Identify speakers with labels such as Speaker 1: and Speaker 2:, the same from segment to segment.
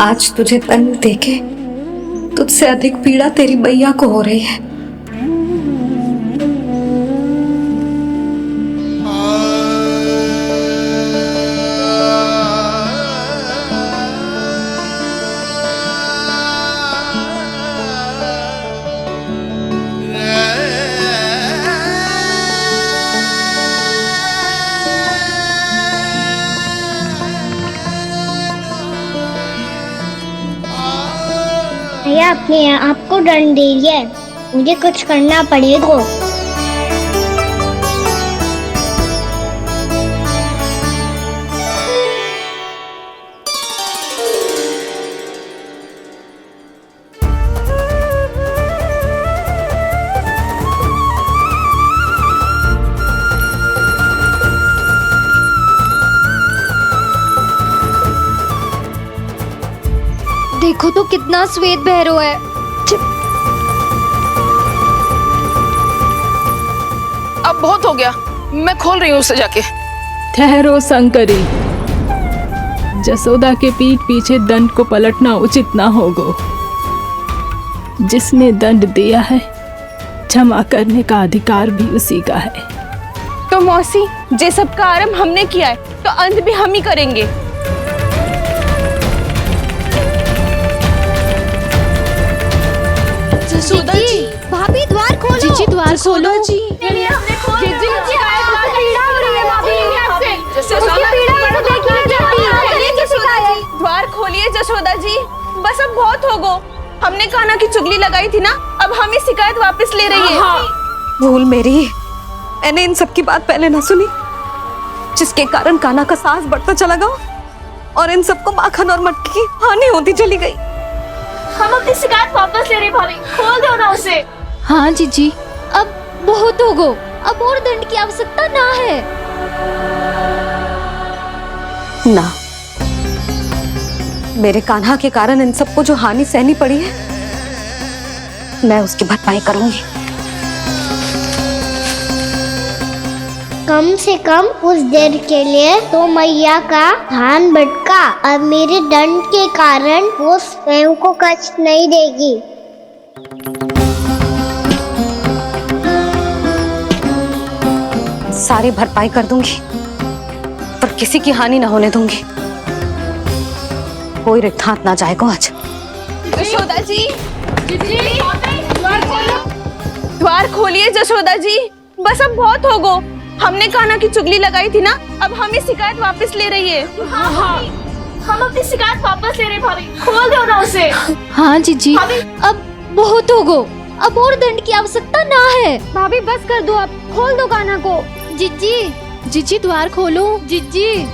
Speaker 1: आज तुझे दंड देके तुझसे अधिक पीड़ा तेरी मैया को हो रही है।
Speaker 2: भैया अपने आपको दंड दे रही है, मुझे कुछ करना पड़ेगा।
Speaker 3: देखो तो कितना श्वेत बह रहा है।
Speaker 4: अब बहुत हो गया, मैं खोल रही हूँ उसे जाके।
Speaker 5: ठहरो शंकरी, जसोदा के पीठ पीछे दंड को पलटना उचित ना होगा। जिसने दंड दिया है क्षमा करने का अधिकार भी उसी का है।
Speaker 4: तो मौसी, जे सब का आरंभ हमने किया है तो अंत भी हम ही करेंगे।
Speaker 3: जसोदा जी, भाभी द्वार खोलो। जीजी द्वार खोलो। जी हमने खोल दिया। पीड़ा हो रही है भाभी। उसकी पीड़ा तो देखी नहीं जाती।
Speaker 4: द्वार खोलिए जसोदा जी, बस अब बहुत हो गो। हमने कान्हा की चुगली लगाई थी ना, अब हम ही शिकायत वापस ले रही है।
Speaker 1: भूल मेरी, मैंने इन सब की बात पहले ना सुनी, जिसके कारण कान्हा का साहस बढ़ता चला गया और इन सबको माखन और मटकी की हानि होती चली गई।
Speaker 3: हम अपनी शिकायत वापस ले रहे भाभी, खोल दो ना उसे। हाँ जीजी, अब बहुत हो गो, अब और दंड की आवश्यकता ना है।
Speaker 1: ना, मेरे कान्हा के कारण इन सबको जो हानि सहनी पड़ी है, मैं उसकी भरपाई करूंगी।
Speaker 2: कम से कम उस देर के लिए तो मैया का ध्यान भटका, अब मेरे दंड के कारण वो स्वयं को कष्ट नहीं देगी।
Speaker 1: सारी भरपाई कर दूंगी, पर किसी की हानि ना होने दूंगी। कोई रिक्त हाथ ना जाएगा आज।
Speaker 4: जसोदा जी, द्वार खोलिए जसोदा जी, बस अब बहुत हो गो। हमने कान्हा की चुगली लगाई थी ना, अब हम ही शिकायत वापस ले रही है।
Speaker 3: हम अपनी शिकायत वापस ले रहे भाभी, खोल दो ना उसे। हाँ जीजी, अब बहुत हो गो, अब और दंड की आवश्यकता ना है। भाभी बस कर दो, अब खोल दो कान्हा को। जीजी, जीजी द्वार खोलो। जीजी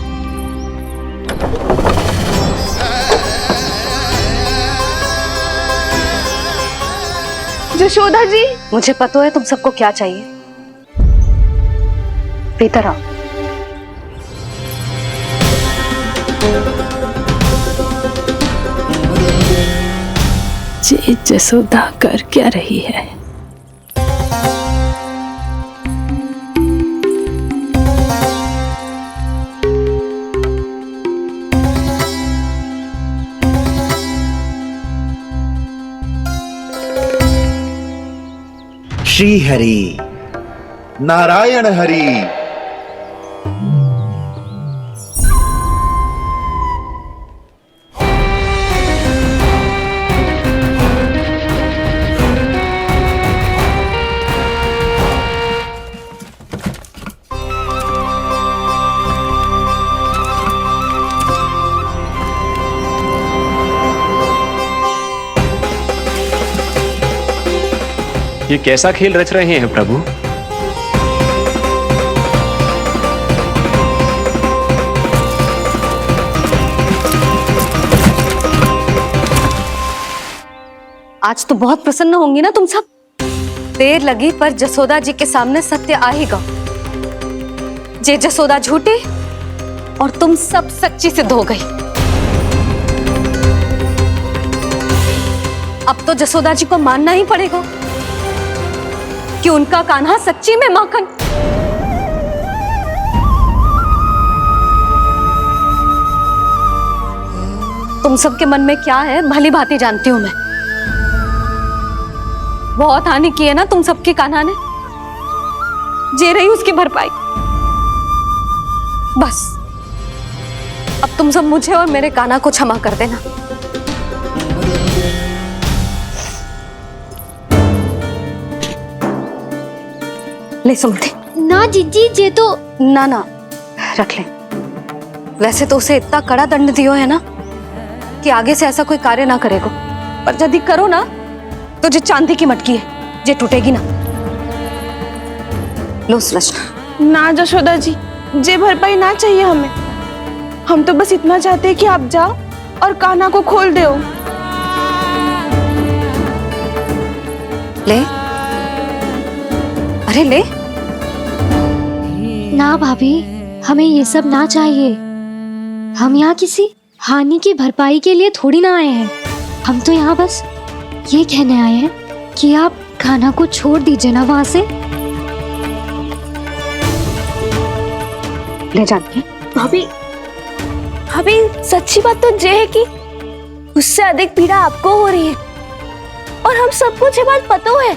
Speaker 4: जसोदा जी,
Speaker 1: मुझे पता है तुम सबको क्या चाहिए। भीतर आओ।
Speaker 5: ये जसोदा कर क्या रही है?
Speaker 6: श्री हरि नारायण हरि।
Speaker 7: ये कैसा खेल रच रहे हैं प्रभु?
Speaker 1: आज तो बहुत प्रसन्न होंगी ना तुम सब। देर लगी पर जसोदा जी के सामने सत्य आएगा। जे जसोदा झूठी और तुम सब सच्ची सिद्ध हो गई। अब तो जसोदा जी को मानना ही पड़ेगा कि उनका कान्हा सच्ची में माखन। तुम सबके मन में क्या है भली भांति जानती हूं मैं। बहुत हानि की है ना तुम सबके कान्हा ने, जे रही उसकी भरपाई। बस अब तुम सब मुझे और मेरे कान्हा को क्षमा कर देना। ले सुमति।
Speaker 3: ना जीजी, जे तो
Speaker 1: ना ना रख ले। वैसे तो उसे इतना कड़ा दंड दियो है ना कि आगे से ऐसा कोई कार्य ना करेगा, पर यदि करो ना तो जो चांदी की मटकी है जे टूटेगी ना। लो सुलक्षणा।
Speaker 4: ना जशोदा जी, जे भरपाई ना चाहिए हमें। हम तो बस इतना चाहते हैं कि आप जाओ और कान्हा को खोल दो।
Speaker 1: ले, अरे ले।
Speaker 3: ना भाभी, हमें ये सब ना चाहिए। हम यहाँ किसी हानि की भरपाई के लिए थोड़ी ना आए हैं। हम तो यहाँ बस ये कहने आए हैं कि आप कान्हा को छोड़ दीजिए ना वहां से।
Speaker 1: ले जानकी।
Speaker 4: भाभी, भाभी सच्ची बात तो ये है कि उससे अधिक पीड़ा आपको हो रही है और हम सबको ये बात पता है।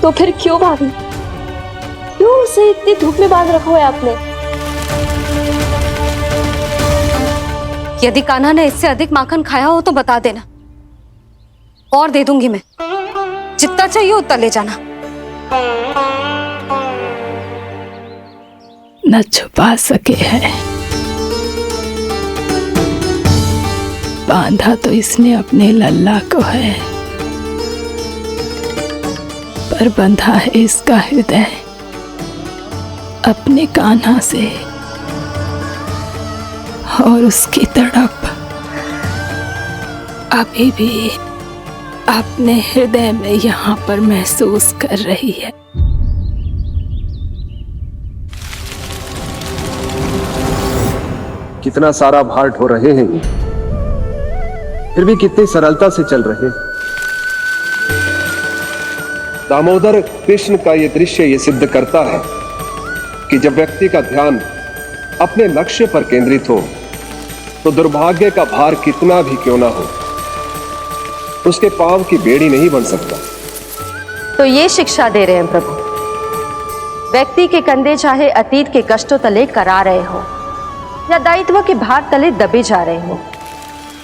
Speaker 4: तो फिर क्यों भाभी, क्यों उसे इतनी धूप में बांध रखा है आपने?
Speaker 1: यदि कान्हा ने इससे अधिक माखन खाया हो तो बता देना, और दे दूंगी मैं। जितना चाहिए उतना ले जाना।
Speaker 5: न छुपा सके हैं, बांधा तो इसने अपने लल्ला को है, पर बंधा है इसका हृदय अपने कान्हा से, और उसकी तड़प अभी भी अपने हृदय में यहाँ पर महसूस कर रही है।
Speaker 8: कितना सारा भार ढो रहे हैं ये, फिर भी कितनी सरलता से चल रहे हैं। दामोदर कृष्ण का ये दृश्य ये सिद्ध करता है कि जब व्यक्ति का ध्यान अपने लक्ष्य पर केंद्रित हो तो दुर्भाग्य का भार कितना भी क्यों ना हो, उसके पांव की बेड़ी नहीं बन सकता।
Speaker 9: तो ये शिक्षा दे रहे हैं प्रभु, व्यक्ति के कंधे चाहे अतीत के कष्टों तले करा रहे हो या दायित्व के भार तले दबे जा रहे हो,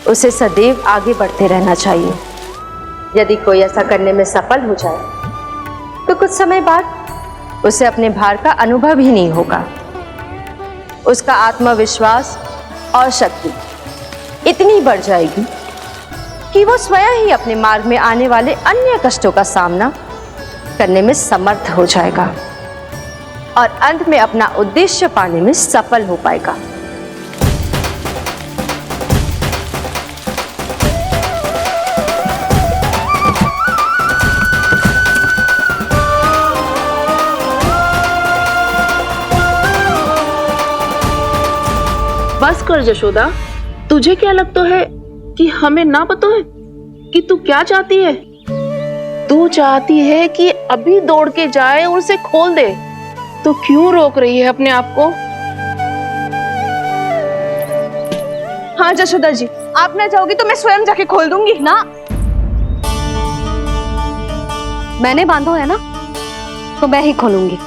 Speaker 9: उसे सदैव आगे बढ़ते रहना चाहिए। यदि कोई ऐसा करने में सफल हो जाए तो कुछ समय बाद उसे अपने भार का अनुभव ही नहीं होगा। उसका आत्मविश्वास और शक्ति इतनी बढ़ जाएगी कि वो स्वयं ही अपने मार्ग में आने वाले अन्य कष्टों का सामना करने में समर्थ हो जाएगा और अंत में अपना उद्देश्य पाने में सफल हो पाएगा।
Speaker 4: बस कर जशोदा, तुझे क्या लगता है कि हमें ना पता है कि तू क्या चाहती है? तू चाहती है कि अभी दौड़ के जाए और उसे खोल दे, तो क्यों रोक रही है अपने आप को? हाँ जशोदा जी, आप ना चाहोगी तो मैं स्वयं जाके खोल दूंगी।
Speaker 1: ना, मैंने बांधो है ना, तो मैं ही खोलूंगी।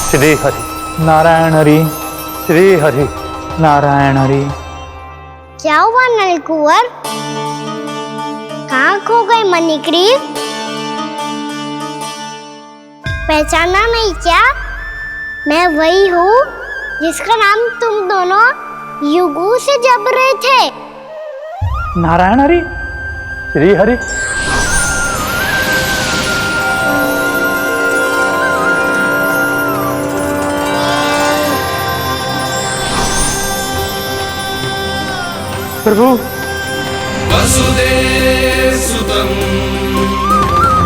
Speaker 10: श्री हरि नारायण हरि, श्री हरि नारायण हरि।
Speaker 2: क्या हुआ नलकुंवर? कहाँ खो गई मणिग्रीव? पहचाना नहीं क्या? मैं वही हूँ जिसका नाम तुम दोनों युगों से जप रहे थे।
Speaker 10: नारायण हरि, श्री हरि। प्रभु,
Speaker 11: वसुदेव सुतं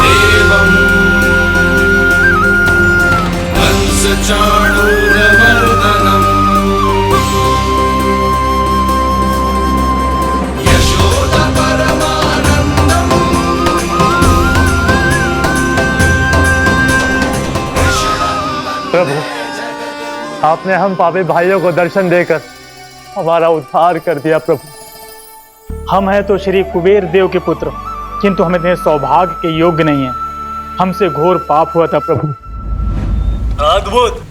Speaker 11: देवं कंस चाणूरमर्दनम् यशोदा परमानंदम्।
Speaker 10: प्रभु, आपने हम पापी भाइयों को दर्शन देकर हमारा उद्धार कर दिया। प्रभु, हम हैं तो श्री कुबेर देव के पुत्र, किंतु हम इतने सौभाग्य के योग्य नहीं हैं। हमसे घोर पाप हुआ था। प्रभु,
Speaker 12: अद्भुत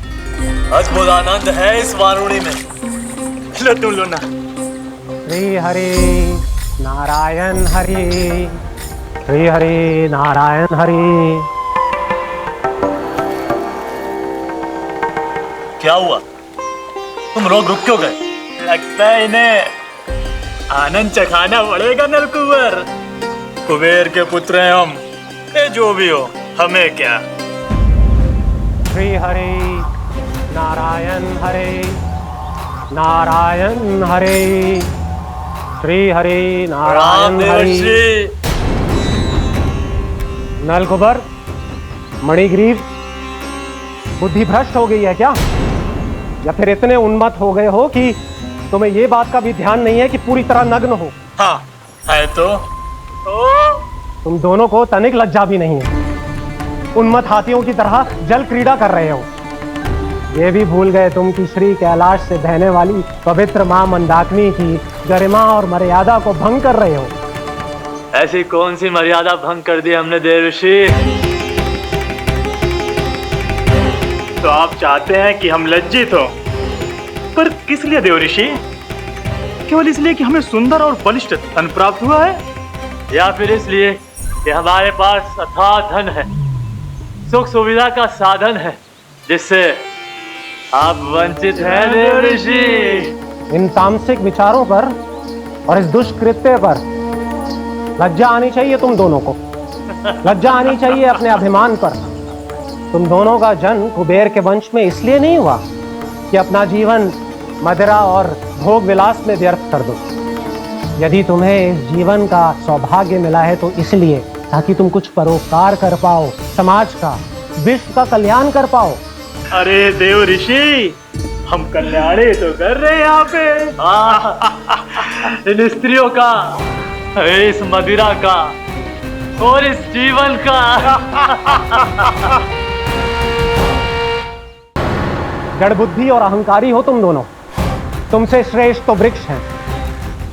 Speaker 12: अद्भुत आनंद है इस वारुणी में। लो तुम लो ना।
Speaker 10: श्री हरि नारायण हरि, श्री हरि नारायण हरि।
Speaker 12: क्या हुआ? तुम रुक क्यों गए? लगता है इन्हें आनंद चखाना पड़ेगा नलकुबर। कुबेर के पुत्र हैं हम, ये जो भी हो हमें क्या।
Speaker 10: श्री हरि नारायण हरि, नारायण हरि, श्री हरि नारायण हरि। नलकुबर, मणिग्रीव, बुद्धि भ्रष्ट हो गई है क्या? या फिर इतने उन्मत्त हो गए हो कि तुम्हें ये बात का भी ध्यान नहीं है कि पूरी तरह नग्न हो?
Speaker 12: हाँ है तो
Speaker 10: तुम दोनों को तनिक लज्जा भी नहीं है। उन्मत्त हाथियों की तरह जल क्रीड़ा कर रहे हो। ये भी भूल गए तुम कि श्री कैलाश से बहने वाली पवित्र मां मंदाकिनी की गरिमा और मर्यादा को भंग कर रहे हो।
Speaker 12: ऐसी कौन सी मर्यादा भंग कर दी हमने देवर्षि? तो आप चाहते हैं कि हम लज्जित हो, पर किस लिए देवर्षि? केवल इसलिए कि हमें सुंदर और बलिष्ठ धन प्राप्त हुआ है, या फिर इसलिए कि हमारे पास अथाह धन है, सुख सुविधा का साधन है, जिससे आप वंचित हैं देवर्षि?
Speaker 10: इन तामसिक विचारों पर और इस दुष्कृत्य पर लज्जा आनी चाहिए तुम दोनों को। लज्जा आनी चाहिए अपने अभिमान पर। तुम दोनों का जन्म कुबेर के वंश में इसलिए नहीं हुआ कि अपना जीवन मदिरा और भोग विलास में व्यर्थ कर दो। यदि तुम्हें इस जीवन का सौभाग्य मिला है तो इसलिए ताकि तुम कुछ परोपकार कर पाओ, समाज का, विश्व का कल्याण कर पाओ।
Speaker 12: अरे देव ऋषि, हम कल्याण तो कर रहे हैं यहाँ पे। इन स्त्रियों का, इस मदिरा का और इस जीवन का।
Speaker 10: जड़ बुद्धि और अहंकारी हो तुम दोनों। तुमसे श्रेष्ठ तो वृक्ष हैं,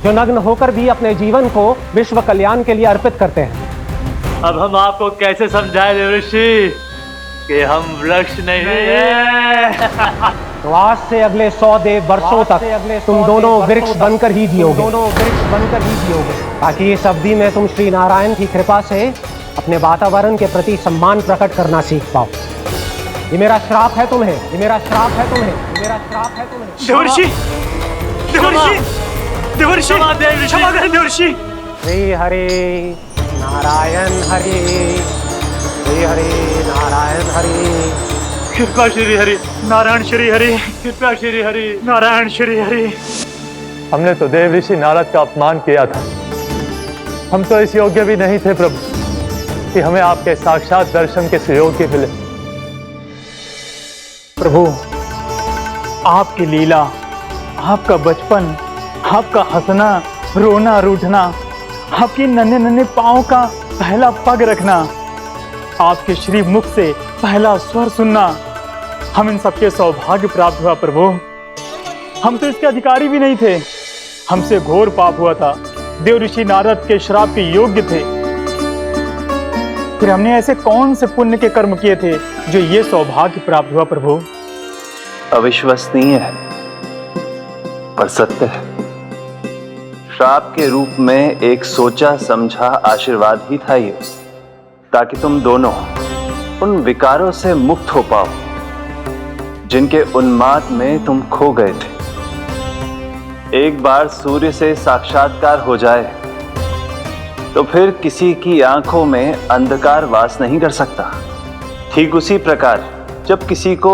Speaker 10: जो नग्न होकर भी अपने जीवन को विश्व कल्याण के लिए अर्पित करते हैं।
Speaker 12: अब हम आपको कैसे समझाएं देवर्षि कि हम वृक्ष नहीं हैं?
Speaker 10: तो आज से अगले 100 वर्षों तक तुम दोनों वृक्ष बनकर ही जियोगे। ताकि इस अवधि में तुम श्री नारायण की कृपा से अपने वातावरण के प्रति सम्मान प्रकट करना सीख पाओ। ये मेरा श्राप है तुम्हें, ये मेरा श्राप है तुम्हें, ये मेरा श्राप है तुम्हें।
Speaker 12: देवर्षि, देवर्षि, देवर्षि, क्षमा करें देवर्षि।
Speaker 10: श्री हरि नारायण हरि, श्री हरि नारायण हरि।
Speaker 12: कृपा श्री हरि नारायण, श्री हरि कृपा, श्री हरि नारायण, श्री हरि।
Speaker 10: हमने तो देव ऋषि नारद का अपमान किया था। हम तो इस योग्य भी नहीं थे प्रभु कि हमें आपके साक्षात दर्शन के सुयोग्य मिले। प्रभु, आपकी लीला, आपका बचपन, आपका हंसना, रोना, रूठना, आपकी नन्हे नन्हे पाँव का पहला पग रखना, आपके श्री मुख से पहला स्वर सुनना, हम इन सबके सौभाग्य प्राप्त हुआ प्रभु। हम तो इसके अधिकारी भी नहीं थे। हमसे घोर पाप हुआ था, देव ऋषि नारद के श्राप के योग्य थे। फिर हमने ऐसे कौन से पुण्य के कर्म किए थे जो ये सौभाग्य प्राप्त हुआ प्रभु?
Speaker 13: अविश्वसनीय है पर सत्य है। श्राप के रूप में एक सोचा समझा आशीर्वाद ही था ये, ताकि तुम दोनों उन विकारों से मुक्त हो पाओ जिनके उन्माद में तुम खो गए थे। एक बार सूर्य से साक्षात्कार हो जाए तो फिर किसी की आंखों में अंधकार वास नहीं कर सकता। ठीक उसी प्रकार जब किसी को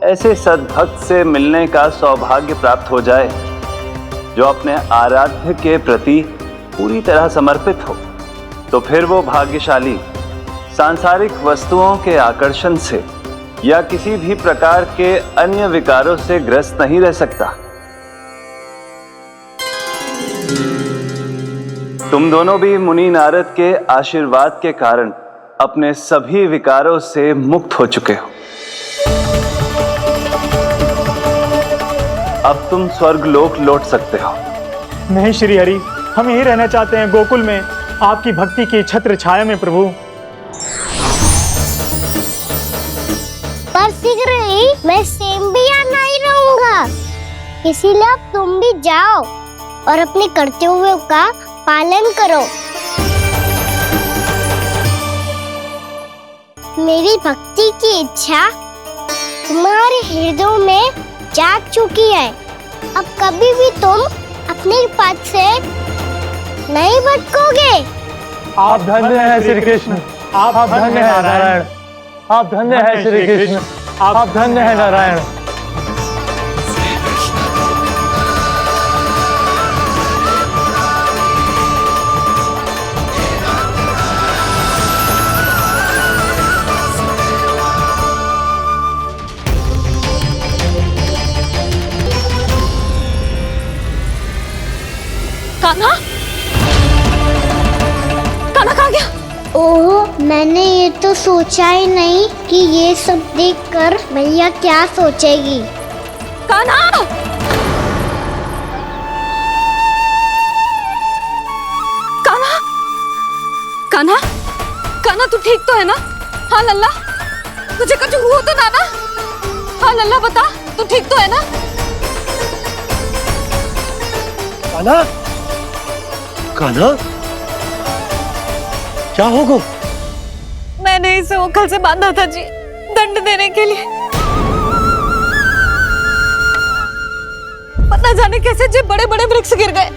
Speaker 13: ऐसे सद्भक्त से मिलने का सौभाग्य प्राप्त हो जाए जो अपने आराध्य के प्रति पूरी तरह समर्पित हो, तो फिर वो भाग्यशाली सांसारिक वस्तुओं के आकर्षण से या किसी भी प्रकार के अन्य विकारों से ग्रस्त नहीं रह सकता। तुम दोनों भी मुनि नारद के आशीर्वाद के कारण अपने सभी विकारों से मुक्त हो चुके हो। अब तुम स्वर्गलोक लौट सकते हो।
Speaker 12: नहीं श्री हरि, हम यही रहना चाहते हैं, गोकुल में आपकी भक्ति की छत्र छाया में प्रभु।
Speaker 2: पर शीघ्र ही मैं सेम्बिया नहीं रहूंगा, इसीलिए अब तुम भी जाओ और अपने कर्तव्यों का पालन करो। मेरी भक्ति की इच्छा तुम्हारे हृदय में जाग चुकी है। अब कभी भी तुम अपने पथ से नहीं भटकोगे।
Speaker 12: आप धन्य हैं श्री कृष्ण, आप धन्य हैं नारायण, आप धन्य हैं श्री कृष्ण, आप धन्य हैं नारायण।
Speaker 1: कान्हा, कान्हा कहाँ गया?
Speaker 2: ओह, मैंने ये तो सोचा ही नहीं कि ये सब देखकर भैया क्या सोचेगी।
Speaker 1: कान्हा! कान्हा! कान्हा! कान्हा तू ठीक तो है ना? हाँ लल्ला, तुझे कुछ हुआ तो ना? हाँ लल्ला बता, तू ठीक तो है ना?
Speaker 10: कान्हा, कान्हा, क्या होगा?
Speaker 1: मैंने इसे ओखल से बांधा था जी, दंड देने के लिए। पता जाने कैसे जे बड़े बड़े वृक्ष गिर गए।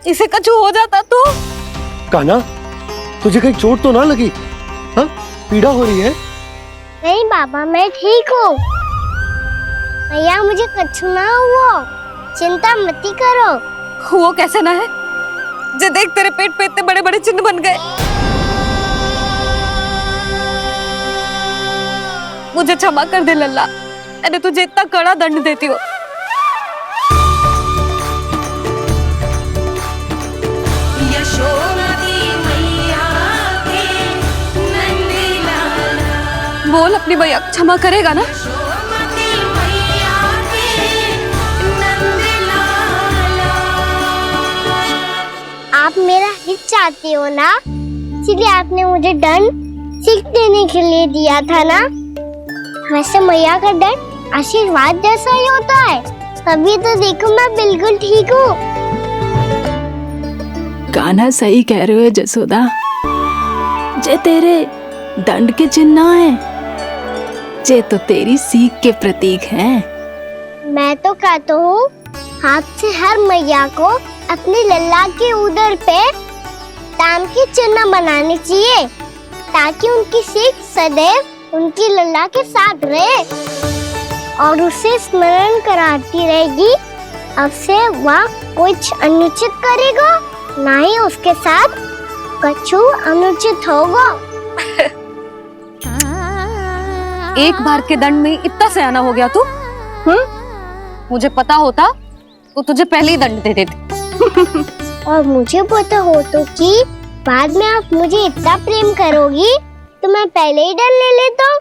Speaker 1: इसे कुछ हो जाता तो?
Speaker 10: कान्हा, तुझे कहीं चोट तो ना लगी? हाँ, पीड़ा हो रही है?
Speaker 2: नहीं बाबा, मैं ठीक हूँ। भैया मुझे कुछ ना हुआ, चिंता मत करो।
Speaker 1: वो कैसे ना है? जे देख तेरे पेट पे इतने बड़े बड़े चिन्ह बन गए। मुझे क्षमा कर दे लल्ला, मैंने तुझे इतना कड़ा दंड देती हो। बोल अपनी भैया क्षमा करेगा ना?
Speaker 2: आप मेरा हित चाहते हो ना, इसलिए आपने मुझे दंड सीख देने के लिए दिया था ना। वैसे मैया का दंड आशीर्वाद जैसा ही होता है, तभी तो देखो मैं बिल्कुल ठीक हूँ।
Speaker 5: कान्हा सही कह रहे हो जसोदा, जे तेरे दंड के चिन्ह ना है, जे तो तेरी सीख के प्रतीक हैं।
Speaker 2: मैं तो कहता हूँ हाथ से हर मैया को अपनी लल्ला के उदर पे ताम के चिन्ह बनाने चाहिए, ताकि उनकी सीख सदैव उनकी लल्ला के साथ रहे और उसे स्मरण कराती रहेगी। अब से वह कुछ अनुचित करेगा, ना ही उसके साथ कछु अनुचित होगा।
Speaker 1: एक बार के दंड में इतना सयाना हो गया तू? मुझे पता होता तो तुझे पहले ही दंड दे देती।
Speaker 2: और मुझे पता हो तो कि बाद में आप मुझे इतना प्रेम करोगी तो मैं पहले ही दंड ले लेता हूँ।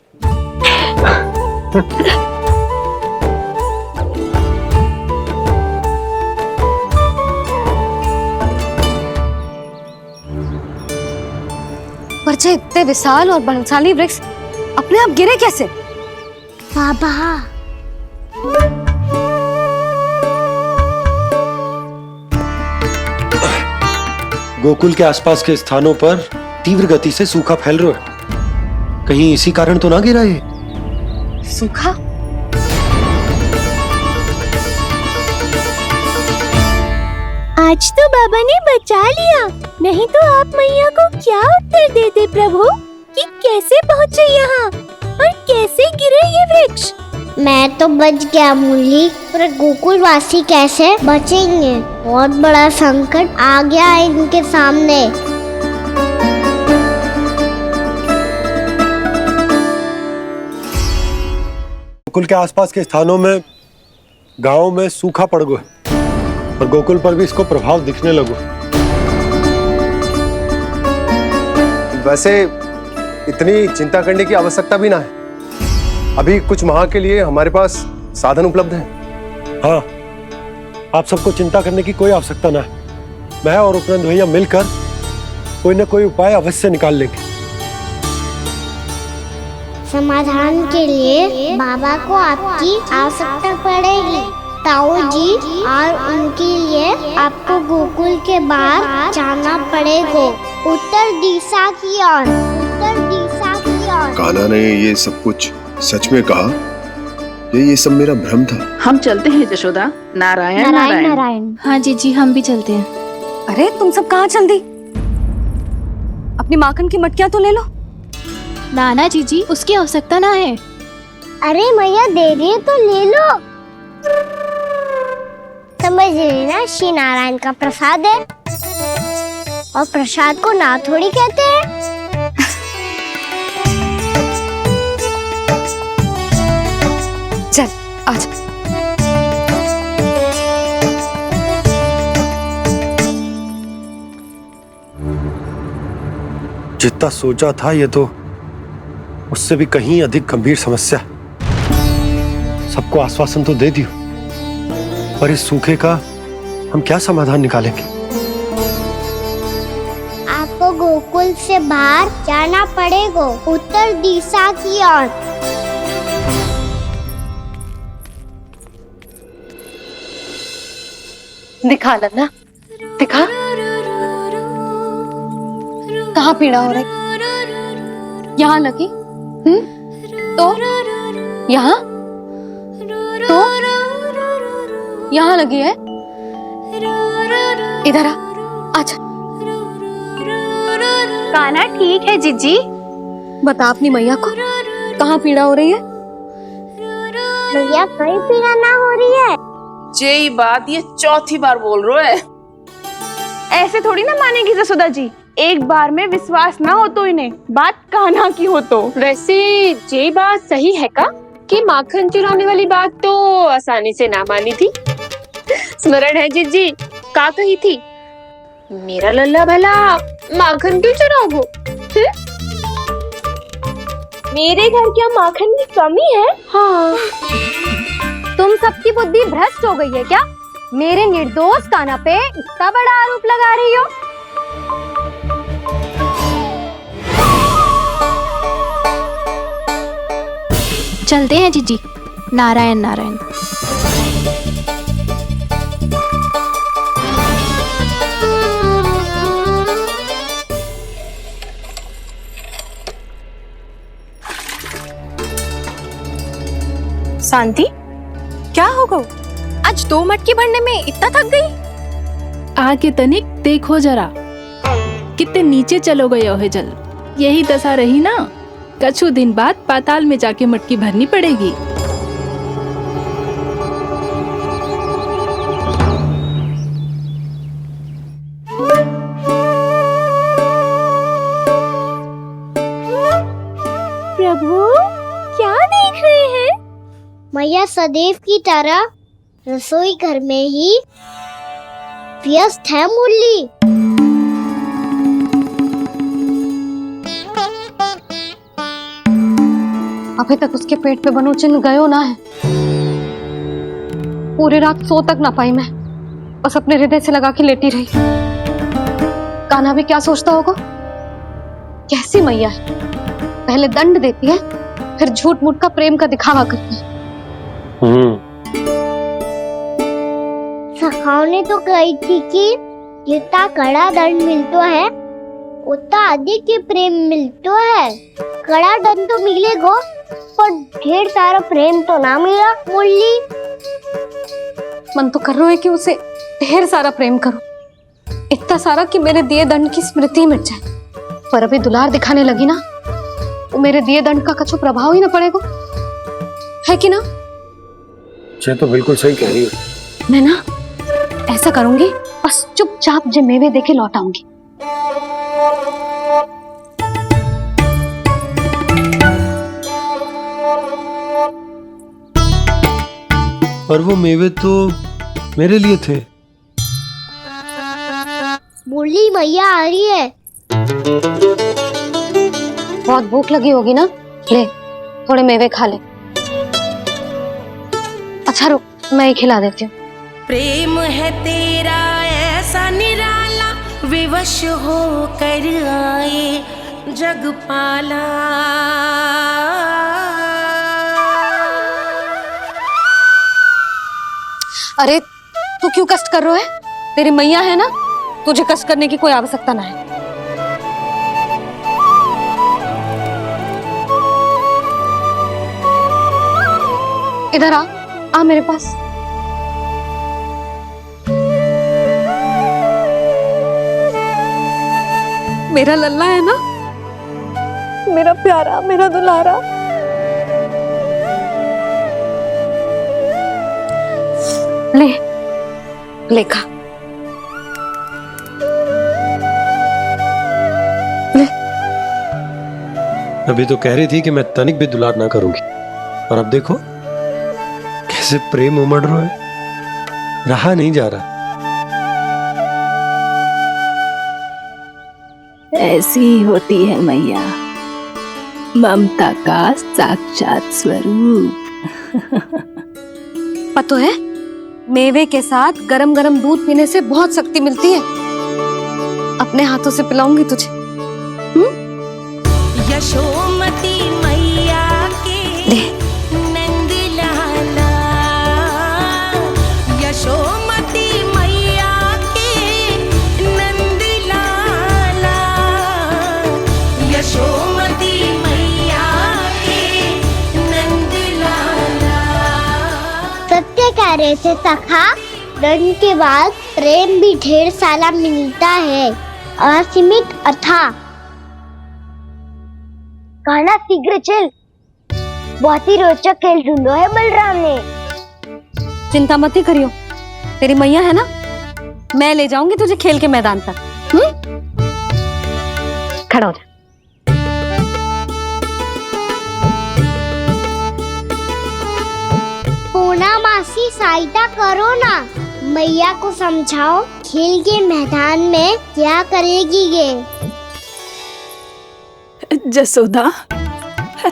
Speaker 1: पर जे इतने विशाल और बलशाली वृक्ष अपने आप गिरे कैसे?
Speaker 2: बाबा,
Speaker 10: गोकुल के आसपास के स्थानों पर तीव्र गति से सूखा फैल रहा है।
Speaker 14: कहीं इसी कारण तो ना गिरा ये?
Speaker 1: सूखा?
Speaker 3: आज तो बाबा ने बचा लिया, नहीं तो आप मैया को क्या उत्तर देते प्रभु कि कैसे पहुँचे यहाँ और कैसे गिरे ये वृक्ष?
Speaker 2: मैं तो बच गया मुरली, पर गोकुलवासी कैसे बचेंगे? बहुत बड़ा संकट आ गया है इनके सामने।
Speaker 14: गोकुल के आसपास के स्थानों में, गांवों में सूखा पड़ गया और गोकुल पर भी इसको प्रभाव दिखने लगा।
Speaker 8: वैसे इतनी चिंता करने की आवश्यकता भी ना है। अभी कुछ माह के लिए हमारे पास साधन उपलब्ध है।
Speaker 14: हाँ, आप सबको चिंता करने की कोई आवश्यकता ना है। मैं और उपनंद भैया मिलकर कोई ना कोई उपाय अवश्य निकाल लेंगे।
Speaker 2: समाधान के लिए बाबा को आपकी आवश्यकता पड़ेगी। ताऊ जी और उनके लिए आपको गोकुल के बाहर जाना पड़ेगा, उत्तर दिशा की ओर, उत्तर दिशा की ओर।
Speaker 8: कान्हा ने ये सब कुछ सच में कहा? ये सब मेरा भ्रम था?
Speaker 5: हम चलते हैं जशोदा। नारायण नारायण नारायण। हाँ जीजी, हम भी चलते हैं।
Speaker 1: अरे तुम सब कहाँ चल दी? अपनी माखन की मटकियाँ तो ले लो।
Speaker 3: नाना जीजी, उसकी आवश्यकता ना है।
Speaker 2: अरे मैया दे रही है तो ले लो। समझ लेना, श्री नारायण का प्रसाद है और प्रसाद को ना थोड़ी कहते हैं।
Speaker 1: चल आजा।
Speaker 14: जितना सोचा था ये तो उससे भी कहीं अधिक गंभीर समस्या। सबको आश्वासन तो दे दियो, पर इस सूखे का हम क्या समाधान निकालेंगे?
Speaker 2: आपको गोकुल से बाहर जाना पड़ेगा, उत्तर दिशा की ओर।
Speaker 1: दिखा लन्ना, दिखा। कहाँ पीड़ा हो रही? यहाँ लगी? तो यहाँ? तो यहाँ लगी है? इधर आ, आजा।
Speaker 4: कान्हा ठीक है जीजी।
Speaker 1: बता अपनी मैया को कहाँ पीड़ा हो रही है?
Speaker 2: भैया कहीं पीड़ा ना हो रही है।
Speaker 15: यही बात ये चौथी बार बोल रहे है।
Speaker 4: ऐसे थोड़ी ना मानेगी जसोदा जी। एक बार में विश्वास ना हो तो इन्हें बात कान्हा की हो तो।
Speaker 16: वैसे ये बात सही है का कि माखन चुराने वाली बात तो आसानी से ना मानी थी। स्मरण है जीजी का कही थी, मेरा लल्ला भला माखन क्यों चुराओगो?
Speaker 4: मेरे घर क्या माखन की कमी है?
Speaker 1: हाँ। तुम सबकी बुद्धि भ्रष्ट हो गई है क्या? मेरे निर्दोष कान्हा पे इतना बड़ा आरोप लगा रही हो?
Speaker 3: चलते हैं जीजी। नारायण नारायण।
Speaker 4: शांति, क्या हो गो? आज 2 मटकी भरने में इतना थक गई?
Speaker 5: आके तनिक देखो जरा, कितने नीचे चलो गए हो जल। यही दशा रही ना, कछु दिन बाद पाताल में जाके मटकी भरनी पड़ेगी।
Speaker 2: प्रभु क्या देख रहे हैं? मैया सदैव की तरह रसोई घर में ही व्यस्त है मुरली।
Speaker 1: अभी तक उसके पेट पे बनो चिन्ह गयो ना है। पूरी रात सो तक ना पाई मैं, बस अपने हृदय से लगा के लेटी रही। कान्हा भी क्या सोचता होगा? कैसी मैया है, पहले दंड देती है फिर झूठ मूठ का प्रेम का दिखावा करती है।
Speaker 2: सखाओ ने तो कही थी कि जितना कड़ा दंड मिलता है उतना अधिक के प्रेम मिलतो है। कड़ा दंड तो मिलेगा पर ढेर सारा प्रेम तो ना मिला। मुरली
Speaker 1: मन तो कर रहा है कि उसे ढेर सारा प्रेम करूं, इतना सारा कि मेरे दिए दंड की स्मृति मिट जाए। पर अभी दुलार दिखाने लगी ना, वो मेरे दिए दंड का कछु प्रभाव ही ना पड़ेगा, है कि ना?
Speaker 14: ये तो बिल्कुल सही कह रही हो।
Speaker 1: मैं ना ऐसा करूंगी, बस चुपचाप जे मेवे देके लौट आऊंगी।
Speaker 14: पर वो मेवे तो मेरे लिए थे।
Speaker 2: मुरली मैया आ रही है।
Speaker 1: बहुत भूख लगी होगी ना, ले थोड़े मेवे खा ले। अच्छा रुक, मैं ही खिला देती हूँ।
Speaker 17: प्रेम है तेरा ऐसा निराला, विवश हो कर आए जग पाला।
Speaker 1: अरे तू क्यों कष्ट कर रहा है? तेरी मैया है ना, तुझे कष्ट करने की कोई आवश्यकता ना है। इधर आ मेरे पास। मेरा लल्ला है ना, मेरा प्यारा, मेरा दुलारा। ले खा। ले।
Speaker 14: अभी तो कह रही थी कि मैं तनिक भी दुलार ना करूंगी, और अब देखो कैसे प्रेम उमड़ रहा है, रहा नहीं जा रहा।
Speaker 5: ऐसी ही होती है मैया, ममता का साक्षात स्वरूप।
Speaker 1: पता है, मेवे के साथ गरम गरम दूध पीने से बहुत शक्ति मिलती है। अपने हाथों से पिलाऊंगी तुझे।
Speaker 17: यशोमती मैया के नंद लाला, यशोमती मैया के नंद लाला, यशोमती मैया के नंद लाला।
Speaker 2: सत्य कह रहे थे सखा, दंड के बाद प्रेम भी ढेर सारा मिलता है, असीमित अथाह। कहना शीघ्र चल, बहुत ही रोचक खेल ढूंढो है बलराम ने।
Speaker 1: चिंता मत ही करियो, तेरी मैया है ना, मैं ले जाऊंगी तुझे खेल के मैदान पर। खड़ा हो जा।
Speaker 2: पूना मासी सहायता करो ना, मैया को समझाओ खेल के मैदान में क्या करेगी ये।
Speaker 5: जसोदा,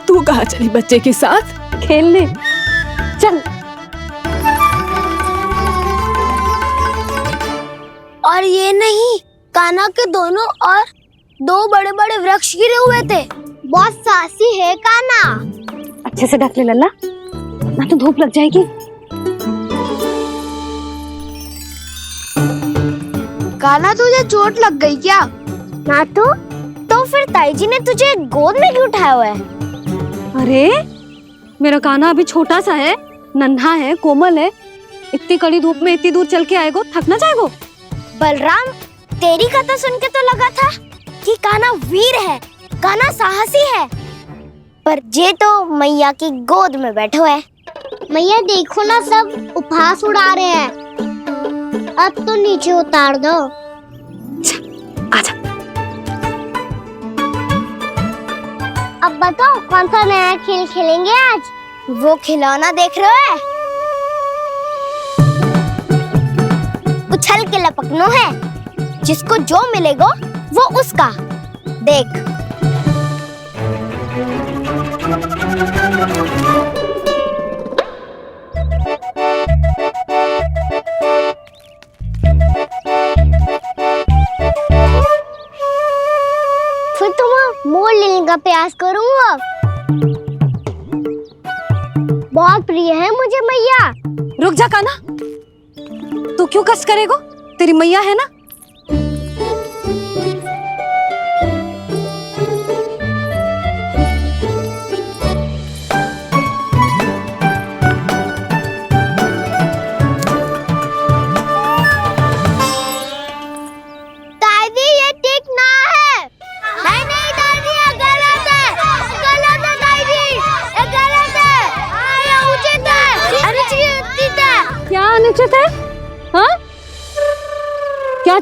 Speaker 5: तू कहाँ चली बच्चे के साथ?
Speaker 1: खेलने चल।
Speaker 2: और ये नहीं, कान्हा के दोनों और दो बड़े बड़े वृक्ष गिरे हुए थे। बहुत साहसी है कान्हा।
Speaker 1: अच्छे से ढक ले लल्ला, ना तो धूप लग जाएगी।
Speaker 2: कान्हा तुझे चोट लग गई क्या? ना तो फिर ताई जी ने तुझे गोद में क्यों उठाया हुआ है?
Speaker 1: अरे मेरा कान्हा अभी छोटा सा है, नन्हा है, कोमल है। इतनी कड़ी धूप में इतनी दूर चल के आएगा, थक ना जाएगा?
Speaker 2: बलराम, तेरी कथा सुन के तो लगा था कि कान्हा वीर है, कान्हा साहसी है, पर जे तो मैया की गोद में बैठे हुए है। मैया देखो ना, सब उपहास उड़ा रहे हैं। अब तो नीचे उतार दो।
Speaker 1: आजा।
Speaker 2: अब बताओ कौन सा नया खेल खेलेंगे आज? वो खिलौना देख रहे हो? उछल के लपकनो है, जिसको जो मिलेगा वो उसका। देख। फिर तुम मोड़ लेने का प्रयास करूंगा। बहुत प्रिय है मुझे मैया।
Speaker 1: रुक जा कान्हा, तू क्यों कष्ट करेगा? तेरी मैया है ना।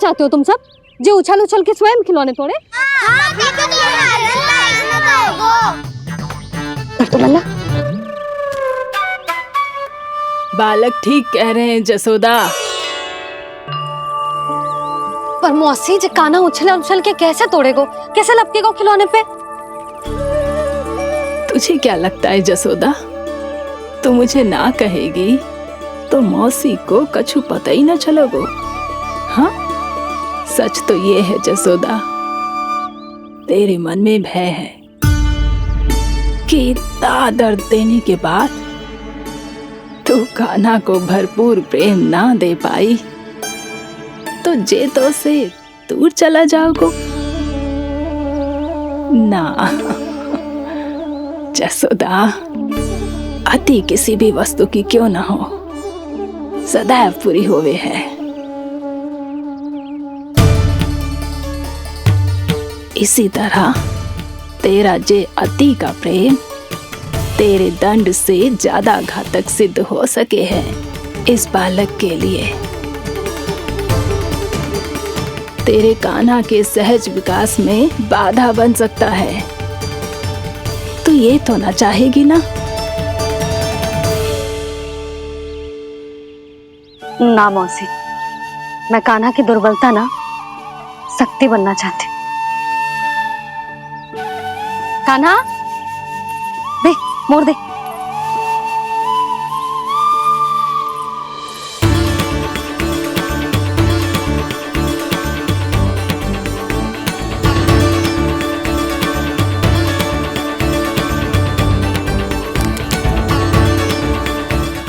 Speaker 1: चाहते हो तुम सब? जो उछल उछल के स्वयं खिलौने तोड़े? तो लल्ला
Speaker 5: बालक ठीक कह रहे हैं जसोदा।
Speaker 1: पर मौसी जो काना उछल उछल के कैसे तोड़ेगो, कैसे लपकेगो खिलौने पे?
Speaker 5: तुझे क्या लगता है जसोदा, तू मुझे ना कहेगी तो मौसी को कछु पता ही न चलोगो? हाँ, सच तो ये है जसोदा, तेरे मन में भय है कि इतना दर्द देने के बाद तू कान्हा को भरपूर प्रेम ना दे पाई तो जे तो से दूर चला जाओगो ना। जसोदा, अति किसी भी वस्तु की क्यों ना हो, सदैव पूरी होवे है। इसी तरह तेरा जे अति का प्रेम तेरे दंड से ज्यादा घातक सिद्ध हो सके है इस बालक के लिए। तेरे कान्हा के सहज विकास में बाधा बन सकता है। तू ये तो ना चाहेगी ना?
Speaker 1: ना मौसी, मैं कान्हा की दुर्बलता ना शक्ति बनना चाहती। कान्हा, दे मोड़ दे।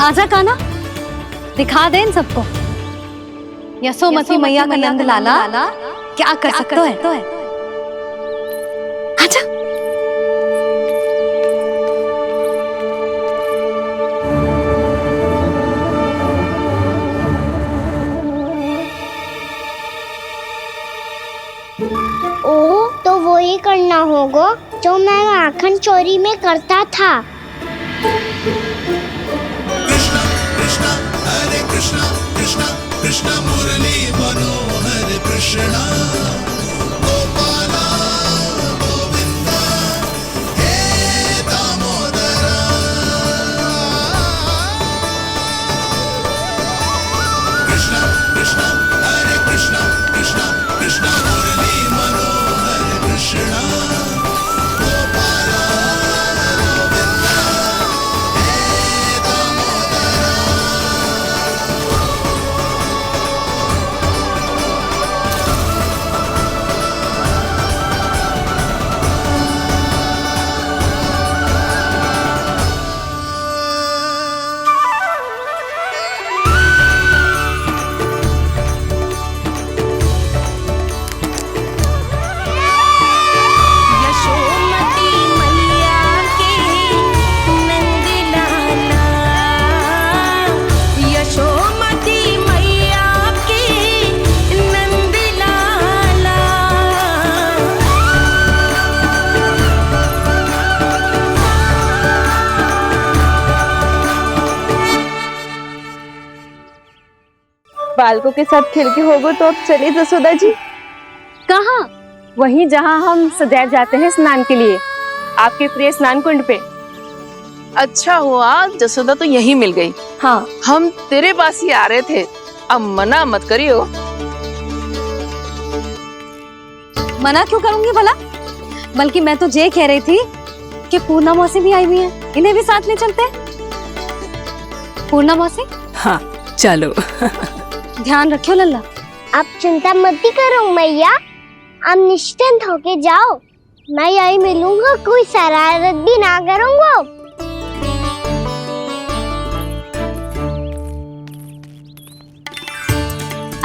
Speaker 1: आजा कान्हा, दिखा दे इन सबको यशोमती मैया का नंद लाला क्या कर सकता है। आजा।
Speaker 2: ओ, तो वो ही करना होगा जो मैं माखन चोरी में करता था।
Speaker 11: कृष्णा कृष्णा कृष्णा मुरली मनोहर कृष्णा गोपाला गोविंदा हे दामोदरा। कृष्णा कृष्णा हरे कृष्णा कृष्णा कृष्णा मुरली मनोहर कृष्णा गोपाला गोविंदा हे दामोदरा।
Speaker 17: यशोमती मैया के नंद लाला, यशोमती मैया के नंद लाला।
Speaker 4: बालकों के साथ खेल के होगो तो अब चले जसोदा जी।
Speaker 16: कहाँ?
Speaker 4: वहीं जहाँ हम सदैव जाते हैं स्नान के लिए, आपके प्रिय स्नान कुंड पे।
Speaker 15: अच्छा हुआ जसोदा तो यहीं मिल गई।
Speaker 4: हाँ,
Speaker 15: हम तेरे पास ही आ रहे थे, अब मना मत करियो।
Speaker 1: मना क्यों करूंगी भला? बल्कि मैं तो ये कह रही थी कि पूर्णा मौसी भी आई हुई है, इन्हें भी साथ ले चलते हैं। पूर्णा मौसी,
Speaker 5: हाँ चलो।
Speaker 1: ध्यान रखियो लल्ला।
Speaker 2: आप चिंता मत करो मैया, आप निश्चिंत होके जाओ, मैं यही मिलूंगा, कोई शरारत भी ना करूंगा।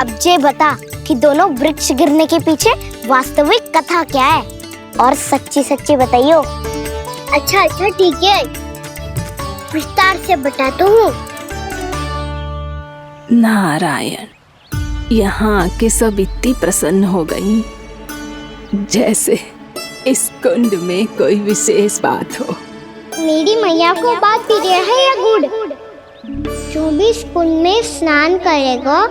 Speaker 2: अब ये बता कि दोनों वृक्ष गिरने के पीछे वास्तविक कथा क्या है, और सच्ची सच्ची बताइयो। अच्छा अच्छा ठीक है, विस्तार से बताता हूँ।
Speaker 5: नारायण, यहाँ के सब इतनी प्रसन्न हो गई जैसे इस कुंड में कोई विशेष बात हो।
Speaker 2: मेरी मैया को बात प्रिय है या गुड़? जो भी इस कुंड में स्नान करेगा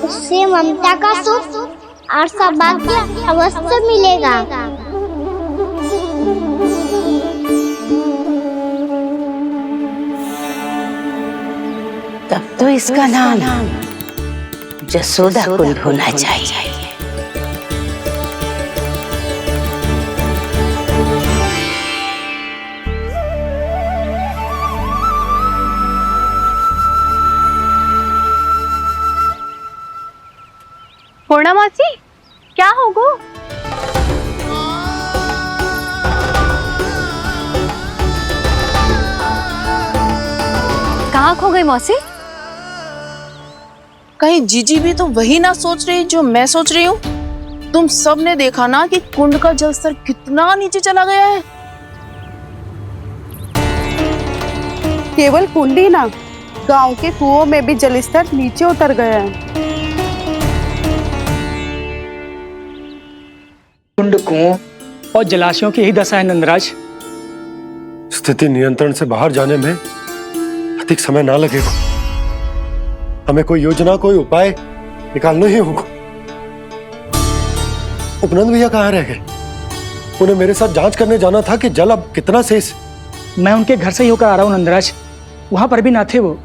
Speaker 2: उससे ममता का सुख और सौभाग्य अवश्य मिलेगा।
Speaker 18: तब तो इसका नाम जसोदा कुंड होना चाहिए।
Speaker 4: पूर्णा मासी, क्या होगो?
Speaker 1: कहाँ खो गई मौसी?
Speaker 15: कहीं जीजी भी तो वही ना सोच रही जो मैं सोच रही हूँ? तुम सब ने देखा ना कि कुंड का जलस्तर कितना नीचे चला गया है।
Speaker 19: केवल कुंड ही ना, गांव के कुओं में भी जलस्तर नीचे उतर गया है।
Speaker 20: कुंड, कुओं और जलाशयों की ही दशा है नंदराज।
Speaker 14: स्थिति नियंत्रण से बाहर जाने में अधिक समय ना लगेगा। हमें कोई योजना, कोई उपाय निकालना ही होगा। उपनंद भैया कहाँ रह गए? उन्हें मेरे साथ जांच करने जाना था कि जल अब कितना शेष।
Speaker 20: मैं उनके घर से ही होकर आ रहा हूँ नंदराज, वहां पर भी ना थे वो।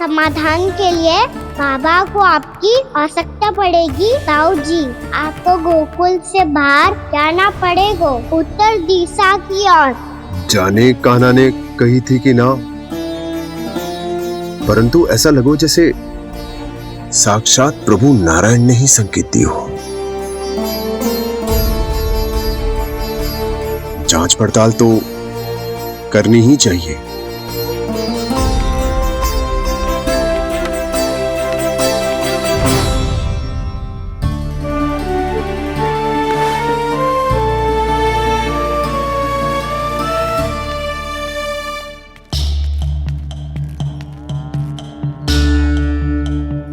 Speaker 2: समाधान के लिए बाबा को आपकी आवश्यकता पड़ेगी। ताऊ जी, आपको गोकुल से बाहर जाना पड़ेगा, उत्तर दिशा की ओर।
Speaker 8: जाने कान्हा ने कही थी कि ना, परंतु ऐसा लगो जैसे साक्षात प्रभु नारायण ने ही संकेत दी हो। जांच पड़ताल तो करनी ही चाहिए।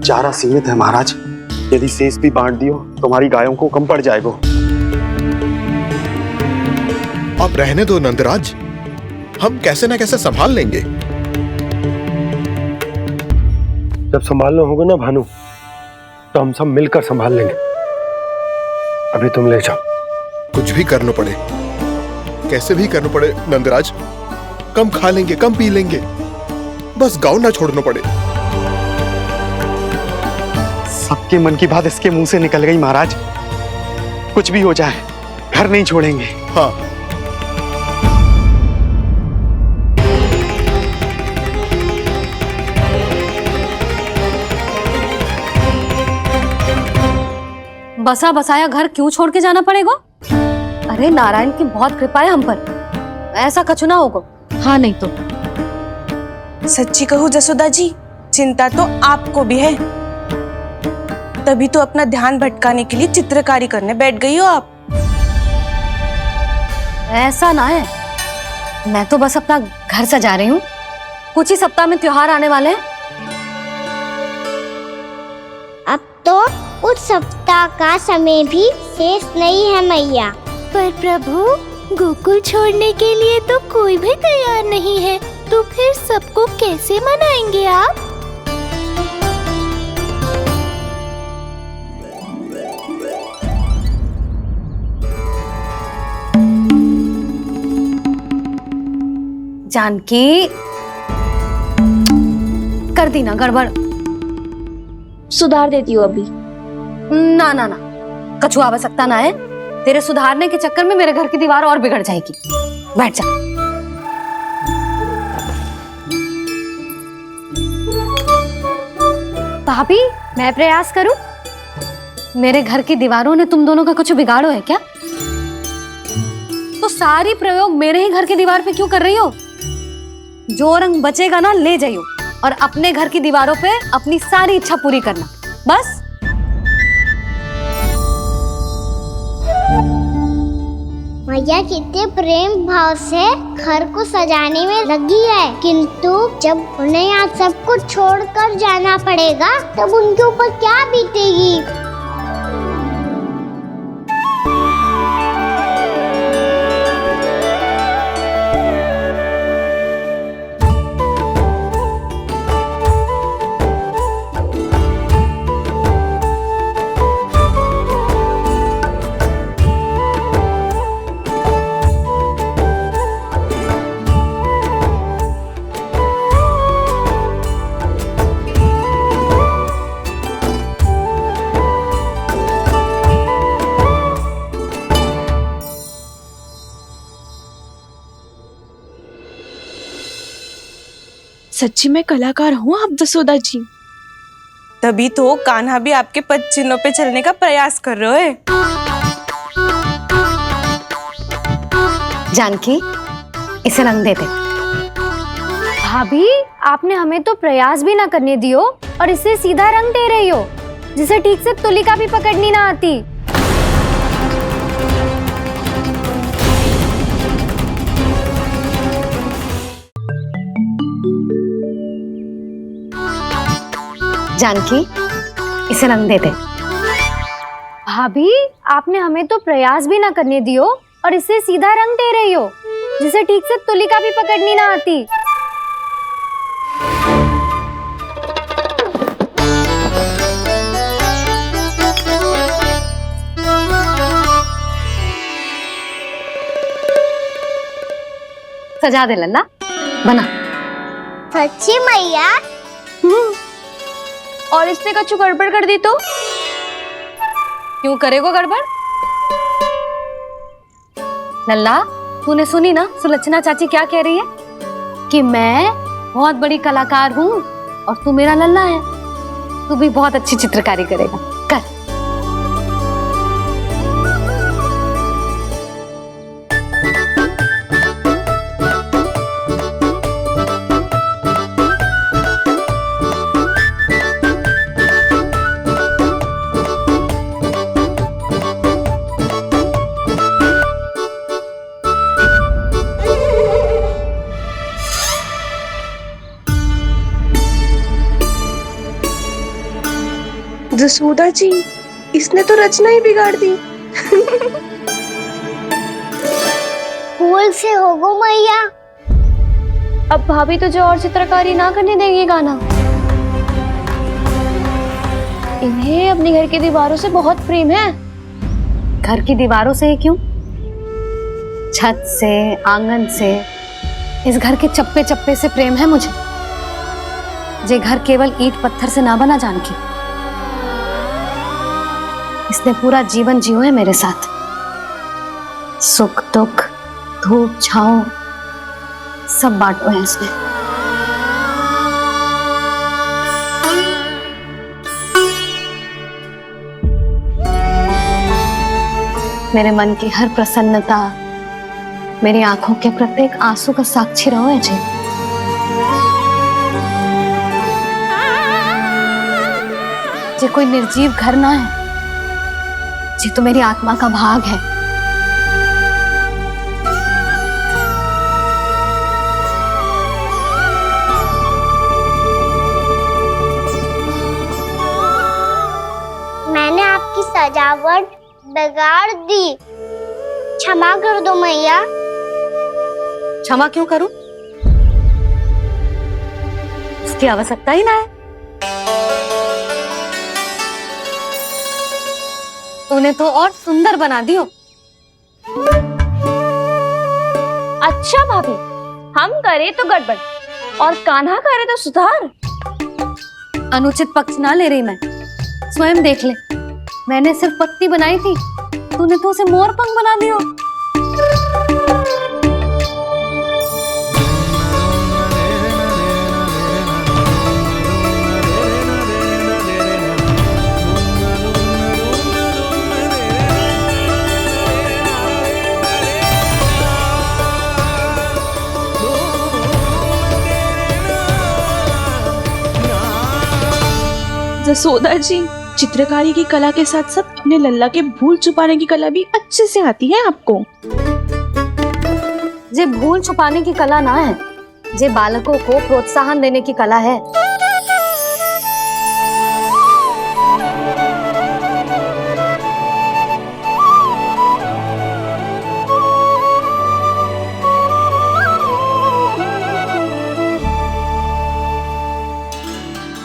Speaker 6: चारा सीमित है महाराज, यदि शेष भी बांट दियो तो हमारी गायों को कम पड़ जाएगा।
Speaker 21: आप रहने दो नंदराज, हम कैसे न कैसे संभाल लेंगे।
Speaker 14: जब संभालना होगा ना भानु, तो हम सब मिलकर संभाल लेंगे। अभी तुम ले जाओ।
Speaker 21: कुछ भी करना पड़े, कैसे भी करना पड़े नंदराज, कम खा लेंगे, कम पी लेंगे, बस गाँव ना छोड़ना पड़े।
Speaker 6: सबके मन की बात इसके मुंह से निकल गई महाराज। कुछ भी हो जाए, घर नहीं छोड़ेंगे।
Speaker 21: हाँ,
Speaker 1: बसा बसाया घर क्यों छोड़ के जाना पड़ेगा? अरे नारायण की बहुत कृपा है हम पर, ऐसा कछु ना होगा।
Speaker 4: हाँ नहीं तो।
Speaker 22: सच्ची कहूँ जसोदा जी, चिंता तो आपको भी है, तभी तो अपना ध्यान भटकाने के लिए चित्रकारी करने बैठ गई हो आप।
Speaker 1: ऐसा ना है, मैं तो बस अपना घर सजा रही हूँ। कुछ ही सप्ताह में त्योहार आने वाले हैं।
Speaker 2: अब तो उस सप्ताह का समय भी शेष नहीं है मैया।
Speaker 3: पर प्रभु, गोकुल छोड़ने के लिए तो कोई भी तैयार नहीं है, तो फिर सबको कैसे मनाएंगे आप?
Speaker 1: जानकी, कर दी ना गड़बड़।
Speaker 16: सुधार देती हूँ अभी।
Speaker 1: ना ना ना, कछु आवश्यकता ना है। तेरे सुधारने के चक्कर में मेरे घर की दीवार और बिगड़ जाएगी। बैठ जा। भाभी, मैं प्रयास करूं? मेरे घर की दीवारों ने तुम दोनों का कुछ बिगाड़ो है क्या? तो सारी प्रयोग मेरे ही घर की दीवार पे क्यों कर रही हो? जो रंग बचेगा ना ले जाइयो, और अपने घर की दीवारों पे अपनी सारी इच्छा पूरी करना, बस।
Speaker 2: मैया कितने प्रेम भाव से घर को सजाने में लगी है, किंतु जब उन्हें यहाँ सब कुछ छोड़कर जाना पड़ेगा तब उनके ऊपर क्या बीतेगी।
Speaker 15: सच्ची में कलाकार हूँ आप जसोदा जी।
Speaker 22: तभी तो कान्हा भी आपके पद चिन्हों पे चलने का प्रयास कर रहे है।
Speaker 1: जानकी, इसे रंग दे दे।
Speaker 3: भाभी, आपने हमें तो प्रयास भी ना करने दियो और इसे सीधा रंग दे रही हो, जिसे ठीक से तुलिका भी पकड़नी ना आती।
Speaker 1: जानकी, इसे रंग दे दे।
Speaker 3: भाभी, आपने हमें तो प्रयास भी ना करने दियो और इसे सीधा रंग दे रही हो, जिसे ठीक से तुलिका भी पकड़नी ना आती।
Speaker 1: सजा दे लल्ला, बना।
Speaker 2: सच्ची मैया?
Speaker 22: और इसने कछु गड़बड़ कर दी तो?
Speaker 1: क्यों करेगो गड़बड़? लल्ला, तूने सुनी ना सुलक्षणा चाची क्या कह रही है? कि मैं बहुत बड़ी कलाकार हूँ और तू मेरा लल्ला है। तू भी बहुत अच्छी चित्रकारी करेगा, कर।
Speaker 22: जसोदा जी, इसने तो रचना ही बिगाड़ दी।
Speaker 2: फूल से होगो मैया।
Speaker 3: अब भाभी तुझे और चित्रकारी ना करने देंगी गाना। इन्हें अपने घर की दीवारों से बहुत प्रेम है।
Speaker 1: घर की दीवारों से ही क्यों? छत से, आंगन से, इस घर के चप्पे चप्पे से प्रेम है मुझे। ये घर केवल ईंट पत्थर से ना बना जानकी। इसने पूरा जीवन जियो है मेरे साथ। सुख दुख, धूप छांव सब बांटो है इसने। मेरे मन की हर प्रसन्नता, मेरी आंखों के प्रत्येक आंसू का साक्षी रहो है जी। ये कोई निर्जीव घर ना है, ये तो मेरी आत्मा का भाग है।
Speaker 2: मैंने आपकी सजावट बिगाड़ दी, क्षमा कर दो मैया।
Speaker 1: क्षमा क्यों करूं? उसकी आवश्यकता ही ना है। तूने तो और सुंदर बना दियो।
Speaker 22: अच्छा भाभी, हम करे तो गड़बड़ और कान्हा करे तो सुधार।
Speaker 1: अनुचित पक्ष ना ले रही मैं, स्वयं देख ले। मैंने सिर्फ पत्ती बनाई थी, तूने तो उसे मोर पंख बना दियो।
Speaker 15: जसोदा जी, चित्रकारी की कला के साथ साथ अपने लल्ला के भूल छुपाने की कला भी अच्छे से आती है आपको।
Speaker 1: ये भूल छुपाने की कला ना है, ये बालकों को प्रोत्साहन देने की कला है।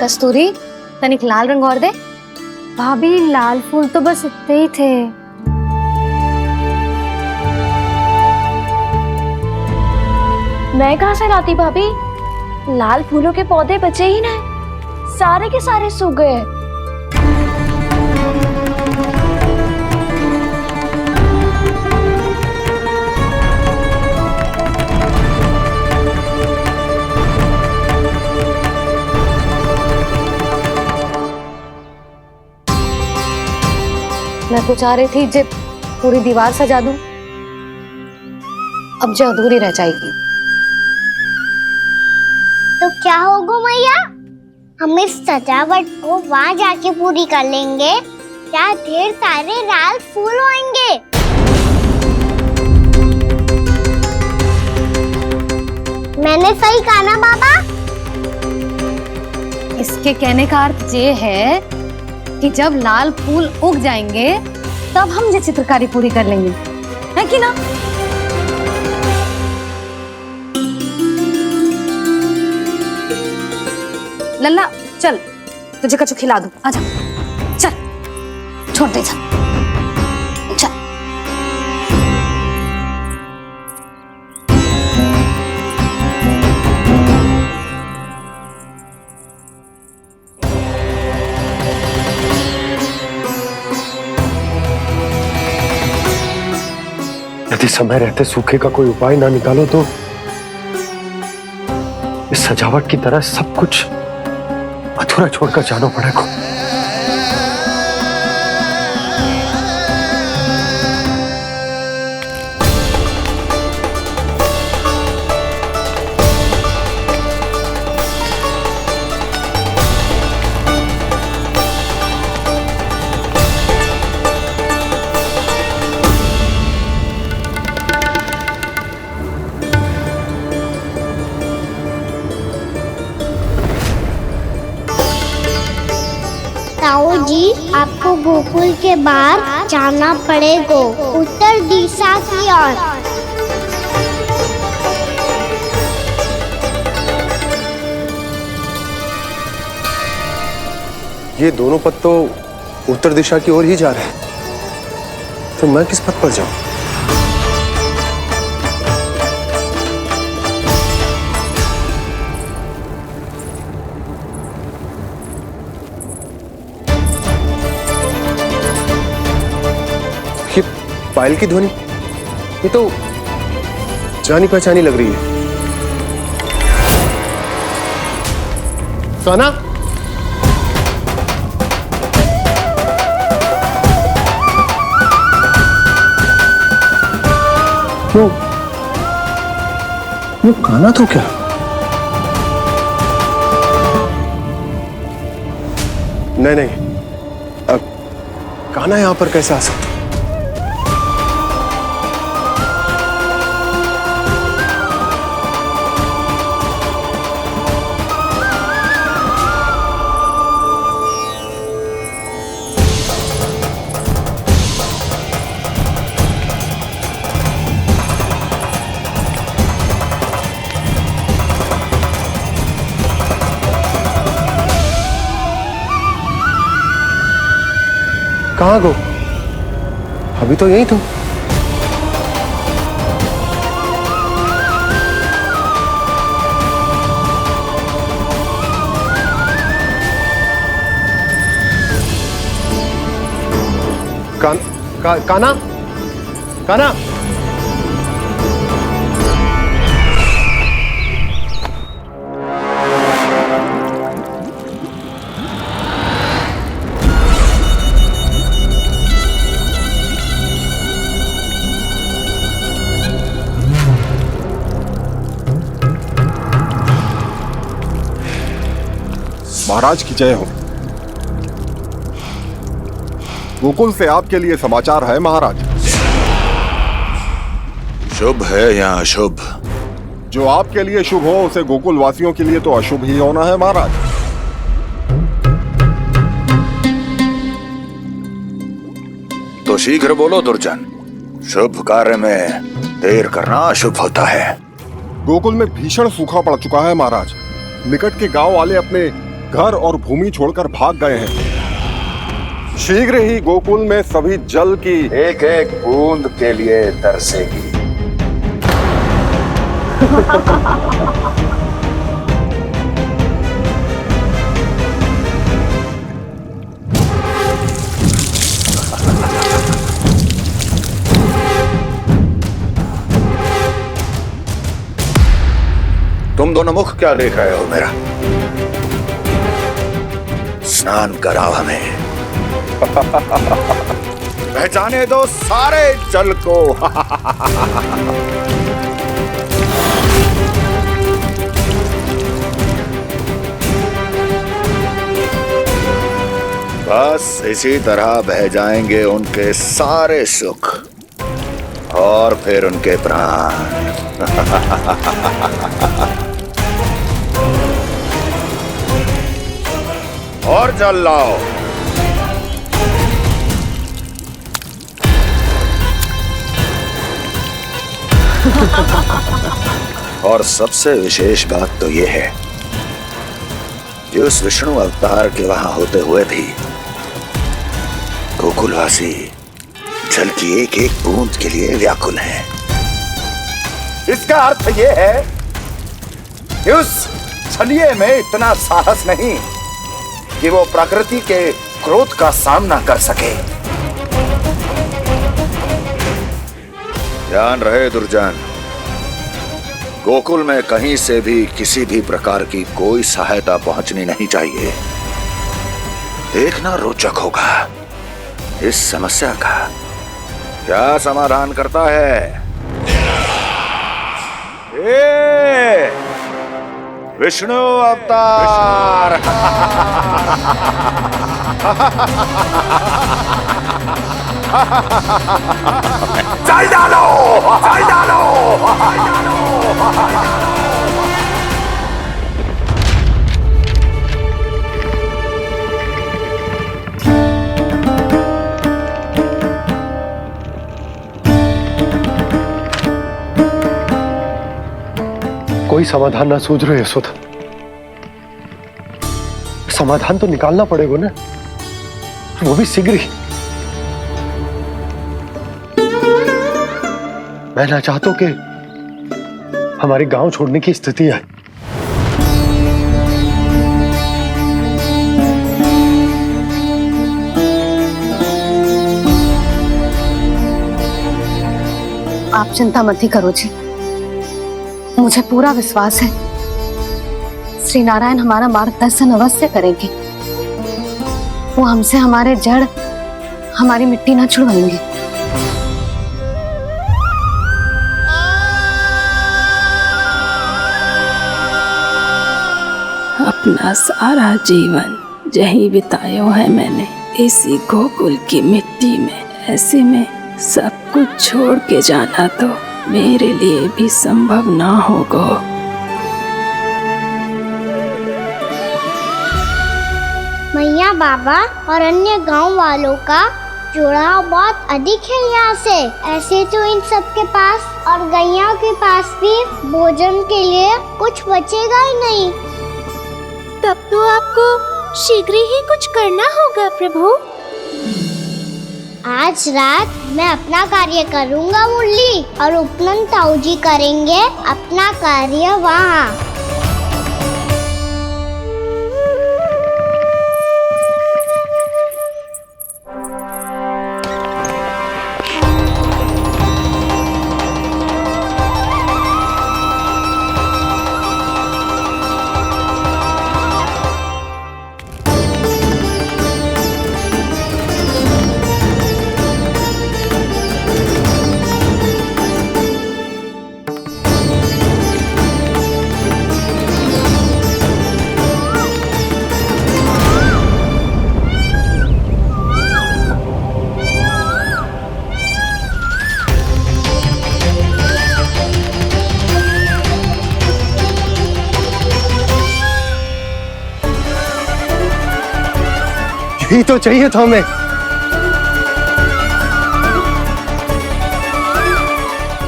Speaker 1: कस्तूरी, तनिक लाल रंग और दे।
Speaker 3: भाभी, लाल फूल तो बस इतने ही थे।
Speaker 22: मैं कहाँ से लाती भाभी? लाल फूलों के पौधे बचे ही ना, सारे के सारे सूख गए।
Speaker 1: मैं तो चाह रही थी जे पूरी दीवार सजा दूं, अब जो अधूरी रह जाएगी।
Speaker 2: तो क्या होगा मैया, हम इस सजावट को वहाँ जाके पूरी कर लेंगे, क्या ढेर सारे लाल फूल होंगे। मैंने सही कहा ना बाबा?
Speaker 1: इसके कहने का अर्थ ये है कि जब लाल फूल उग जाएंगे तब हम ये चित्रकारी पूरी कर लेंगे, है कि ना? लल्ला चल, तुझे कछु खिला दूं, आजा चल, छोड़ दे जा, चल।
Speaker 14: यदि समय रहते सूखे का कोई उपाय ना निकालो तो इस सजावट की तरह सब कुछ अधूरा छोड़कर जाना पड़ेगा।
Speaker 2: ताऊ जी, आपको गोकुल के बाहर जाना पड़ेगा, उत्तर दिशा की ओर।
Speaker 14: ये दोनों पथ तो उत्तर दिशा की ओर ही जा रहे हैं, तो मैं किस पथ पर जाऊं? ये पायल की ध्वनि, ये तो जानी पहचानी लग रही है। कान्हा, वो कान्हा तो क्या? नहीं, कान्हा यहां पर कैसे आ सकता? कहाँ गो? अभी तो यही तुम। कान्हा, कान्हा,
Speaker 21: महाराज की जय हो। गोकुल से आपके लिए समाचार है महाराज।
Speaker 7: शुभ है या अशुभ?
Speaker 21: जो आपके लिए शुभ हो उसे गोकुल वासियों के लिए तो अशुभ ही होना है महाराज।
Speaker 7: तो शीघ्र बोलो दुर्जन, शुभ कार्य में देर करना अशुभ होता है।
Speaker 21: गोकुल में भीषण सूखा पड़ चुका है महाराज। निकट के गांव वाले अपने घर और भूमि छोड़कर भाग गए हैं। शीघ्र ही गोकुल में सभी जल की
Speaker 7: एक एक बूंद के लिए तरसेगी। तुम दोनों मुख क्या देख रहे हो मेरा? स्नान कराओ हमें। बह जाने दो सारे जल को। बस इसी तरह बह जाएंगे उनके सारे सुख और फिर उनके प्राण। और जल लाओ। और सबसे विशेष बात तो यह है कि उस विष्णु अवतार के वहां होते हुए भी गोकुलवासी जल की एक एक बूंद के लिए व्याकुल हैं। इसका अर्थ यह है कि उस छलिए में इतना साहस नहीं कि वो प्रकृति के क्रोध का सामना कर सके। ध्यान रहे दुर्जन, गोकुल में कहीं से भी किसी भी प्रकार की कोई सहायता पहुंचनी नहीं चाहिए। देखना रोचक होगा इस समस्या का क्या समाधान करता है। ए विष्णु अवतार। जल डालो, जल डालो,
Speaker 14: कोई समाधान ना सूझ रहे यशोदा। समाधान तो निकालना पड़ेगा ना, वो भी शीघ्र ही। मैं ना चाहता कि हमारे गांव छोड़ने की स्थिति आए।
Speaker 1: आप चिंता मत ही करो जी, मुझे पूरा विश्वास है श्री नारायण हमारा मार्गदर्शन अवश्य करेंगे। वो हमसे हमारे जड़, हमारी मिट्टी ना छुड़वाएंगे।
Speaker 5: अपना सारा जीवन यही बिताया है मैंने इसी गोकुल की मिट्टी में। ऐसे में सब कुछ छोड़ के जाना तो मेरे लिए भी संभव ना होगा।
Speaker 2: मैया बाबा और अन्य गांव वालों का जुड़ाव बहुत अधिक है यहाँ से। ऐसे तो इन सब के पास और गैया के पास भी भोजन के लिए कुछ बचेगा ही नहीं।
Speaker 3: तब तो आपको शीघ्र ही कुछ करना होगा प्रभु।
Speaker 2: आज रात मैं अपना कार्य करूँगा मुरली, और उपनंद ताऊ जी करेंगे अपना कार्य वहाँ।
Speaker 14: यही तो चाहिए था हमें।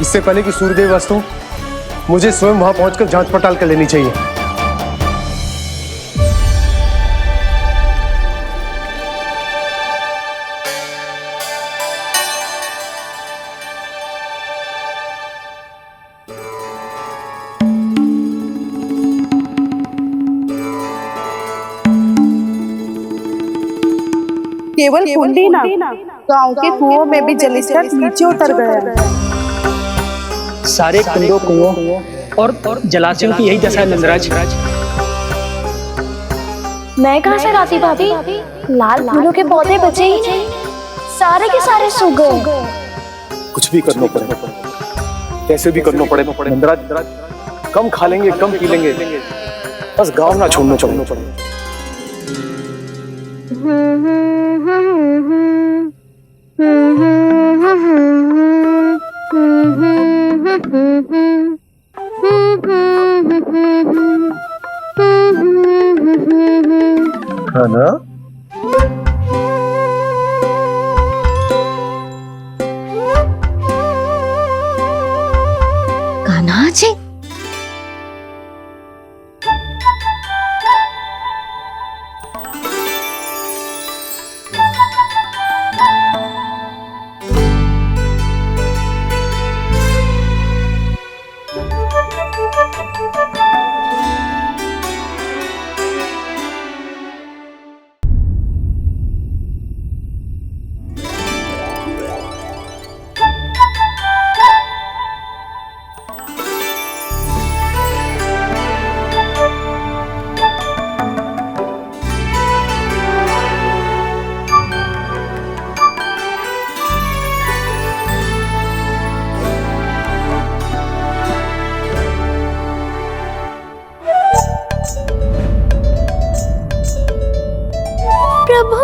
Speaker 14: इससे पहले कि सूर्यदेव अस्त हो, मुझे स्वयं वहां पहुंचकर जांच पड़ताल कर लेनी चाहिए।
Speaker 19: केवल कुंडी ना, गांव के कुओं में भी जलस्तर नीचे उतर गया।
Speaker 20: सारे कुंडों, कुओं और जलाशयों की यही दशा है नंदराज।
Speaker 3: मैं कहाँ से लाती भाभी? लाल फूलों के पौधे बचे ही नहीं।
Speaker 2: सारे के सारे सो गए।
Speaker 9: कुछ भी करना पड़े, कैसे भी करना पड़े नंदराज, कम खा लेंगे, कम पी लेंगे, बस गांव ना छोड़ना पड़े। है ना?
Speaker 1: कान्हा जी,
Speaker 2: प्रभु,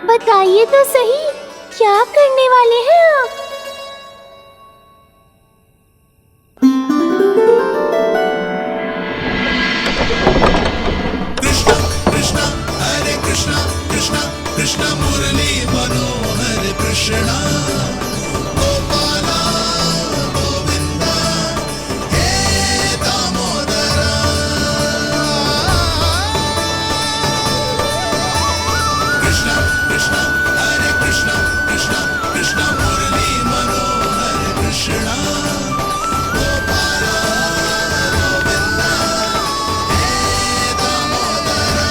Speaker 2: बताइए तो सही, क्या करने वाले हैं आप?
Speaker 11: कृष्णा हरे कृष्णा कृष्णा कृष्णा मुरली मनोहर कृष्णा गोपाला गोविंदा हे दामोदरा कृष्णा कृष्णा हरे कृष्णा कृष्णा कृष्णा मुरली मनोहर कृष्णा गोपाला गोविंदा हे दामोदरा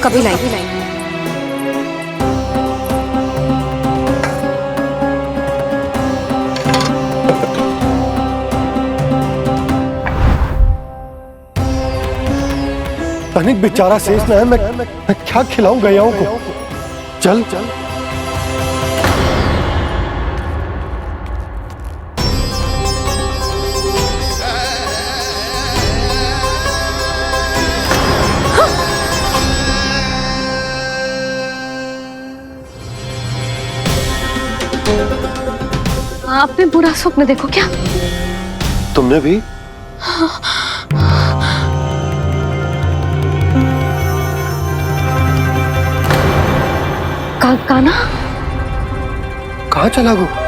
Speaker 1: कभी लाई।
Speaker 14: तनिक बेचारा शेष न है, मैं क्या खिलाऊं गयाओं को। चल
Speaker 1: आपने बुरा स्वप्न देखो क्या?
Speaker 14: तुमने भी? काना
Speaker 21: कहाँ चला गो?